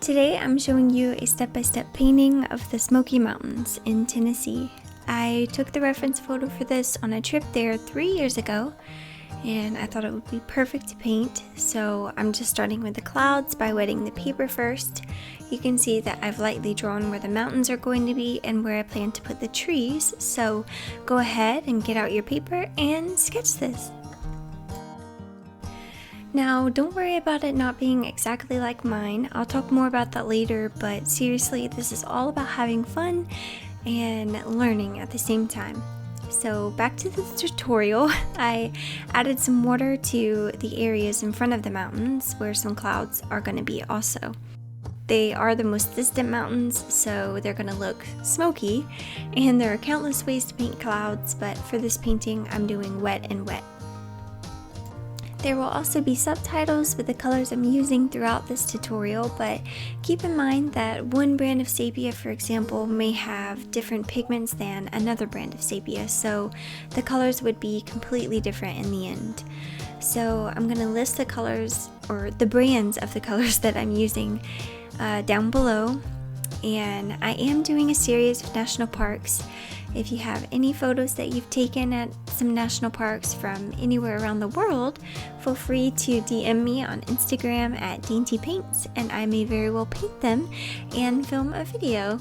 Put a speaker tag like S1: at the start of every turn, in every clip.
S1: Today I'm showing you a step-by-step painting of the Smoky Mountains in Tennessee. I took the reference photo for this on a trip there 3 years ago, and I thought it would be perfect to paint, so I'm just starting with the clouds by wetting the paper first. You can see that I've lightly drawn where the mountains are going to be and where I plan to put the trees, so go ahead and get out your paper and sketch this. Now, don't worry about it not being exactly like mine. I'll talk more about that later, but seriously, this is all about having fun and learning at the same time. So back to the tutorial, I added some water to the areas in front of the mountains where some clouds are going to be also. They are the most distant mountains, so they're going to look smoky, and there are countless ways to paint clouds, but for this painting, I'm doing wet and wet. There will also be subtitles with the colors I'm using throughout this tutorial, but keep in mind that one brand of sepia, for example, may have different pigments than another brand of sepia, so the colors would be completely different in the end. So I'm going to list the colors, or the brands of the colors that I'm using down below, and I am doing a series of national parks. If you have any photos that you've taken at some national parks from anywhere around the world, feel free to DM me on Instagram at Dainty Paints, and I may very well paint them and film a video.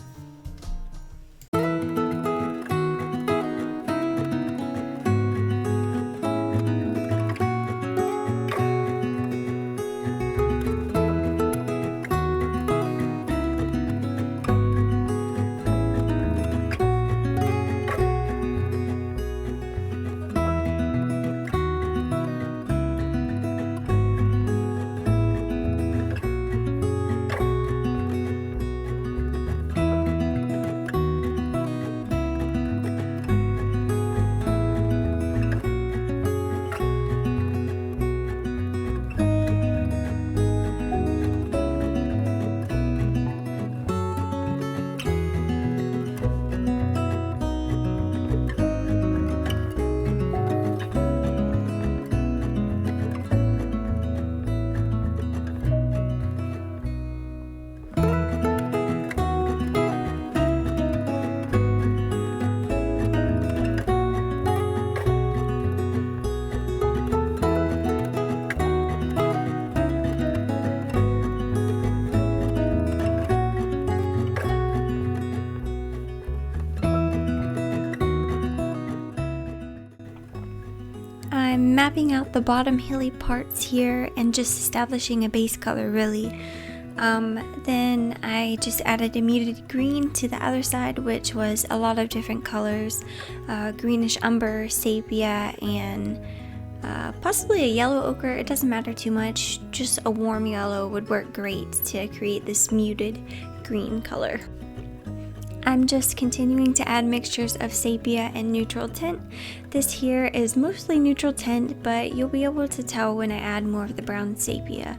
S1: I'm mapping out the bottom hilly parts here and just establishing a base color really. Then I just added a muted green to the other side, which was a lot of different colors, greenish umber, sepia, and possibly a yellow ochre. It doesn't matter too much, just a warm yellow would work great to create this muted green color. I'm just continuing to add mixtures of sepia and neutral tint. This here is mostly neutral tint, but you'll be able to tell when I add more of the brown sepia.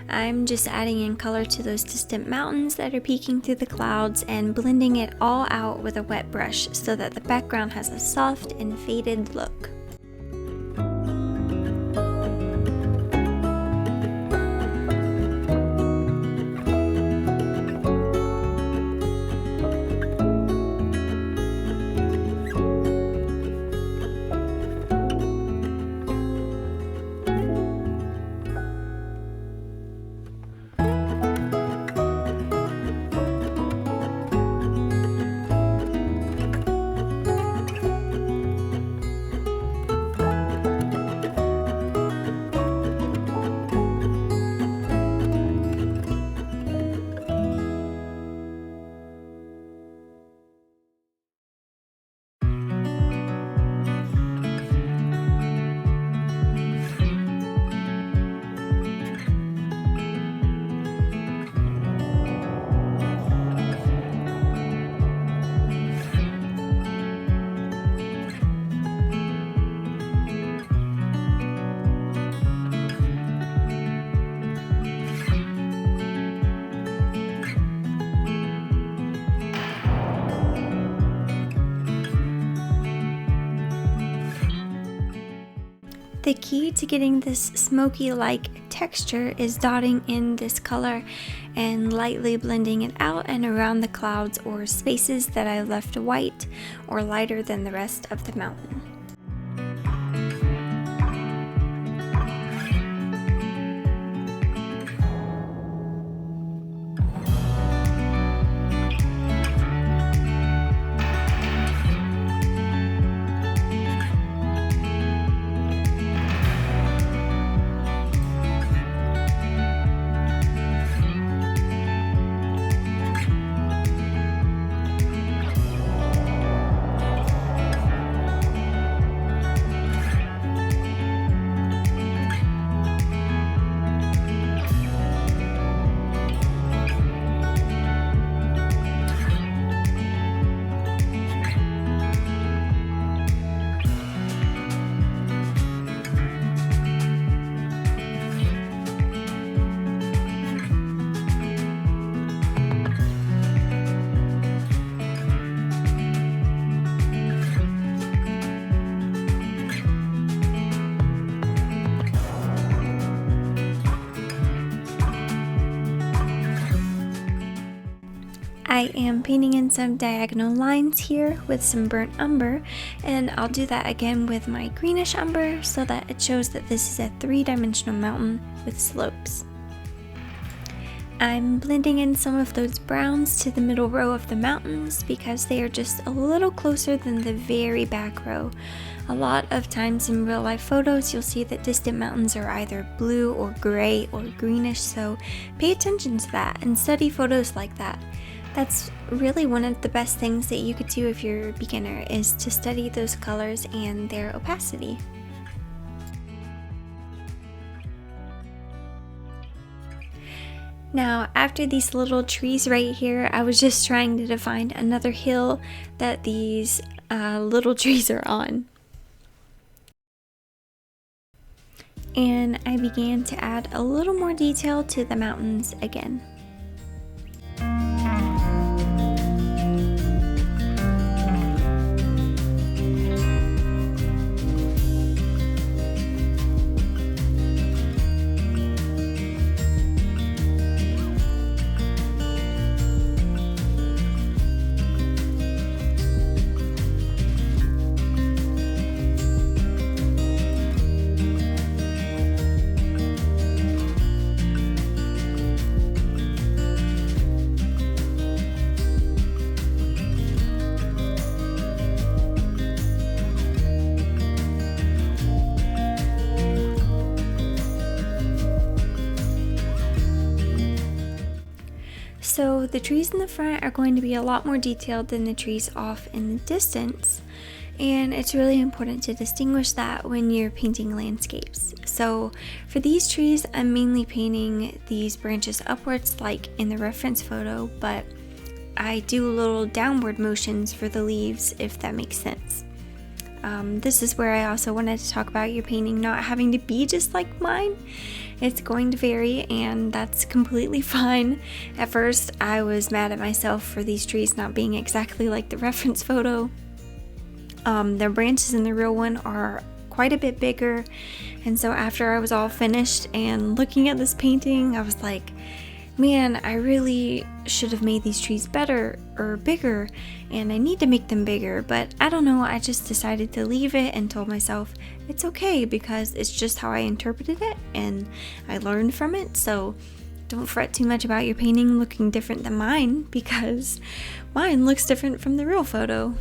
S1: I'm just adding in color to those distant mountains that are peeking through the clouds and blending it all out with a wet brush so that the background has a soft and faded look. The key to getting this smoky-like texture is dotting in this color and lightly blending it out and around the clouds or spaces that I left white or lighter than the rest of the mountain. I am painting in some diagonal lines here with some burnt umber, and I'll do that again with my greenish umber so that it shows that this is a three-dimensional mountain with slopes. I'm blending in some of those browns to the middle row of the mountains because they are just a little closer than the very back row. A lot of times in real life photos you'll see that distant mountains are either blue or gray or greenish, so pay attention to that and study photos like that. That's really one of the best things that you could do if you're a beginner, is to study those colors and their opacity. Now, after these little trees right here, I was just trying to find another hill that these little trees are on. And I began to add a little more detail to the mountains again. So the trees in the front are going to be a lot more detailed than the trees off in the distance, and it's really important to distinguish that when you're painting landscapes. So for these trees, I'm mainly painting these branches upwards like in the reference photo, but I do little downward motions for the leaves, if that makes sense. This is where I also wanted to talk about your painting not having to be just like mine. It's going to vary, and that's completely fine. At first, I was mad at myself for these trees not being exactly like the reference photo. Their branches in the real one are quite a bit bigger, and so after I was all finished and looking at this painting, I was like, man, I really should have made these trees better or bigger, and I need to make them bigger, but I don't know, I just decided to leave it and told myself it's okay because it's just how I interpreted it and I learned from it. So don't fret too much about your painting looking different than mine, because mine looks different from the real photo.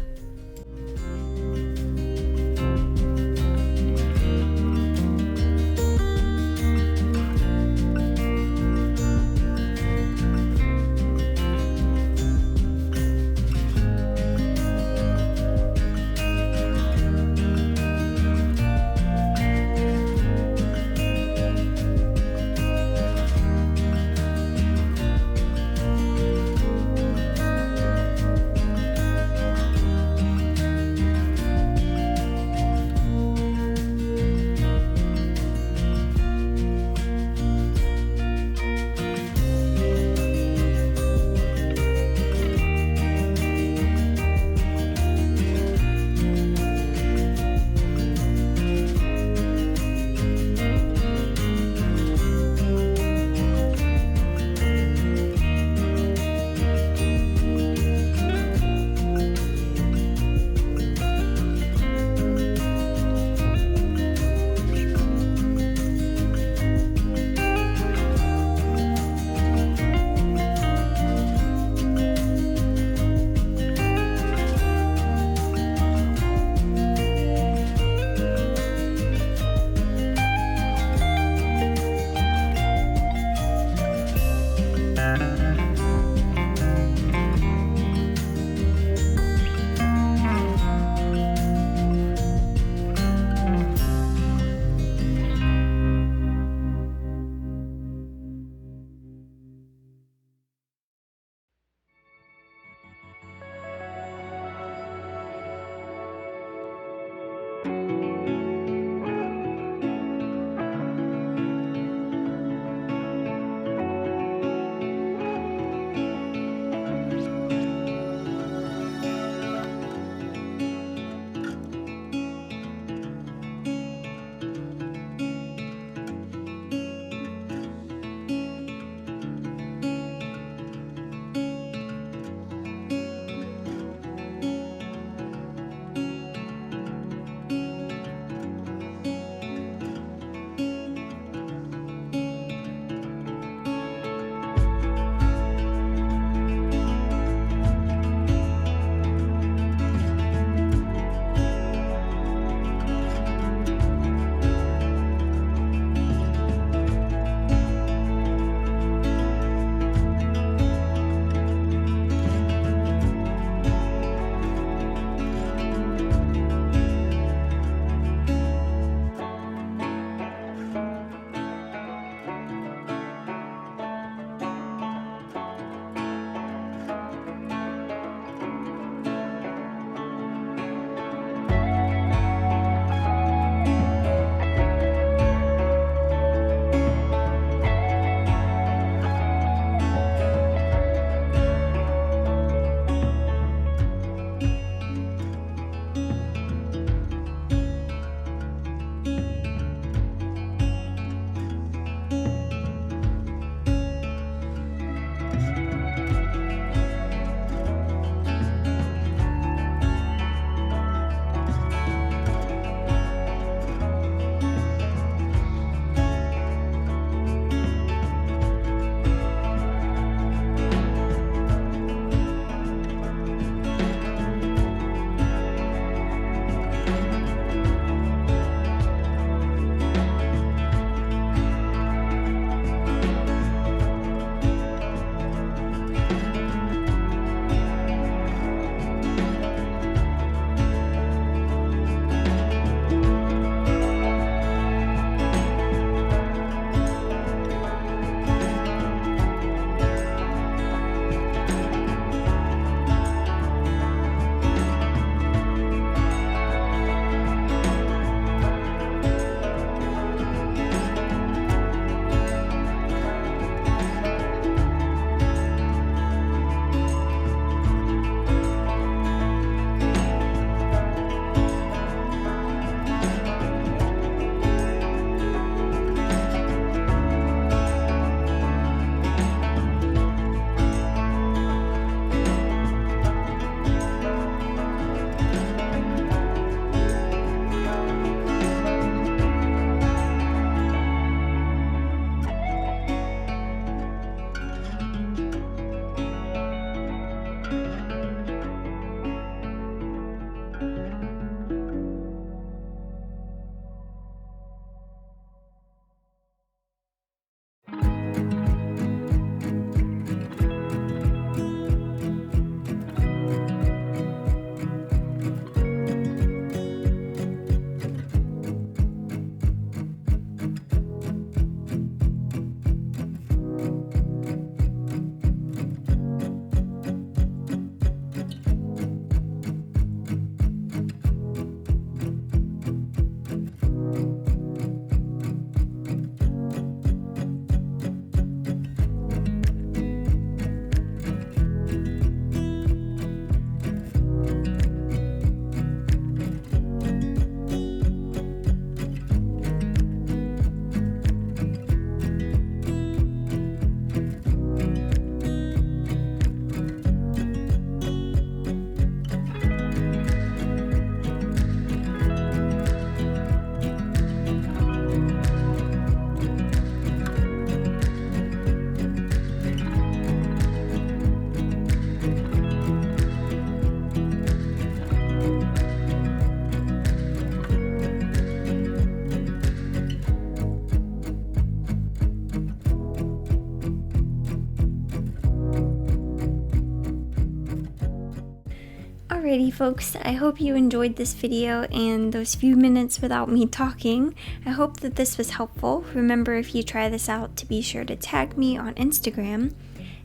S1: Alrighty folks, I hope you enjoyed this video and those few minutes without me talking. I hope that this was helpful. Remember, if you try this out, to be sure to tag me on Instagram.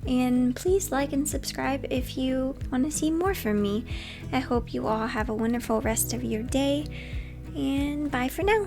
S1: And please like and subscribe if you want to see more from me. I hope you all have a wonderful rest of your day, and bye for now.